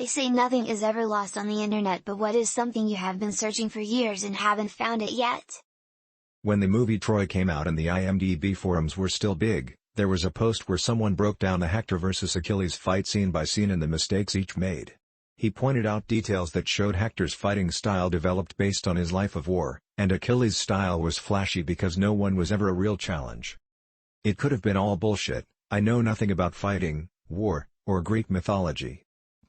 They say nothing is ever lost on the internet, but what is something you have been searching for years and haven't found it yet? When the movie Troy came out and the IMDb forums were still big, there was a post where someone broke down the Hector vs. Achilles fight scene by scene and the mistakes each made. He pointed out details that showed Hector's fighting style developed based on his life of war, and Achilles' style was flashy because no one was ever a real challenge. It could have been all bullshit. I know nothing about fighting, war, or Greek mythology.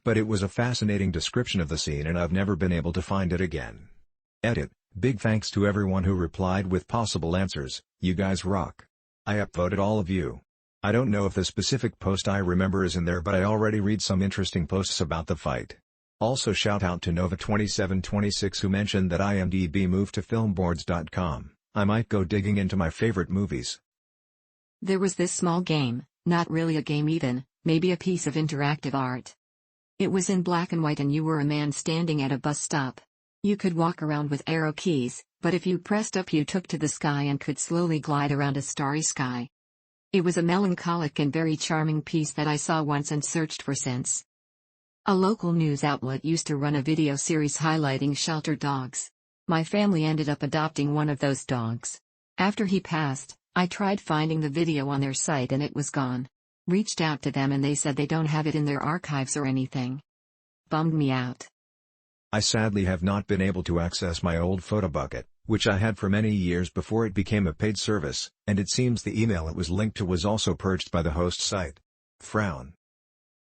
But it was a fascinating description of the scene and I've never been able to find it again. Edit. Big thanks to everyone who replied with possible answers, you guys rock. I upvoted all of you. I don't know if the specific post I remember is in there, but I already read some interesting posts about the fight. Also shout out to Nova2726 who mentioned that IMDb moved to filmboards.com. I might go digging into my favorite movies. There was this small game, not really a game even, maybe a piece of interactive art. It was in black and white and you were a man standing at a bus stop. You could walk around with arrow keys, but if you pressed up you took to the sky and could slowly glide around a starry sky. It was a melancholic and very charming piece that I saw once and searched for since. A local news outlet used to run a video series highlighting shelter dogs. My family ended up adopting one of those dogs. After he passed, I tried finding the video on their site and it was gone. Reached out to them and they said they don't have it in their archives or anything. Bummed me out. I sadly have not been able to access my old Photobucket, which I had for many years before it became a paid service, and it seems the email it was linked to was also purged by the host site. Frown.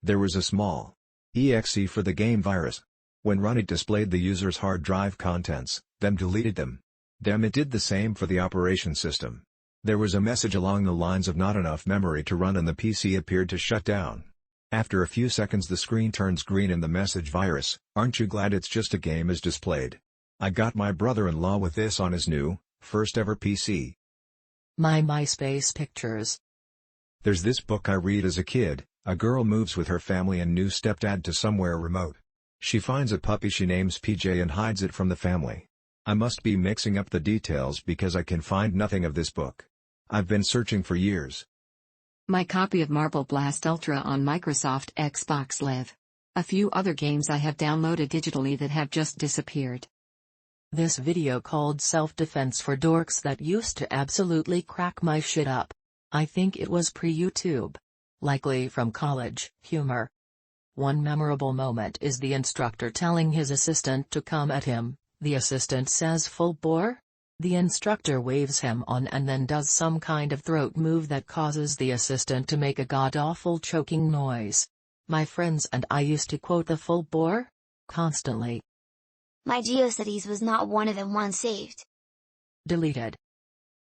There was a small exe for the game virus. When run it displayed the user's hard drive contents, then deleted them. It did the same for the operation system. There was a message along the lines of not enough memory to run and the PC appeared to shut down. After a few seconds the screen turns green and the message virus, "Aren't you glad it's just a game?" is displayed. I got my brother-in-law with this on his new, first ever PC. My MySpace pictures. There's this book I read as a kid. A girl moves with her family and new stepdad to somewhere remote. She finds a puppy she names PJ and hides it from the family. I must be mixing up the details because I can find nothing of this book. I've been searching for years. My copy of Marble Blast Ultra on Microsoft Xbox Live. A few other games I have downloaded digitally that have just disappeared. This video called Self-Defense for Dorks that used to absolutely crack my shit up. I think it was pre-YouTube. Likely from college humor. One memorable moment is the instructor telling his assistant to come at him. The assistant says full bore? The instructor waves him on and then does some kind of throat move that causes the assistant to make a god-awful choking noise. My friends and I used to quote the full bore constantly. My GeoCities was not one of them. One saved. Deleted.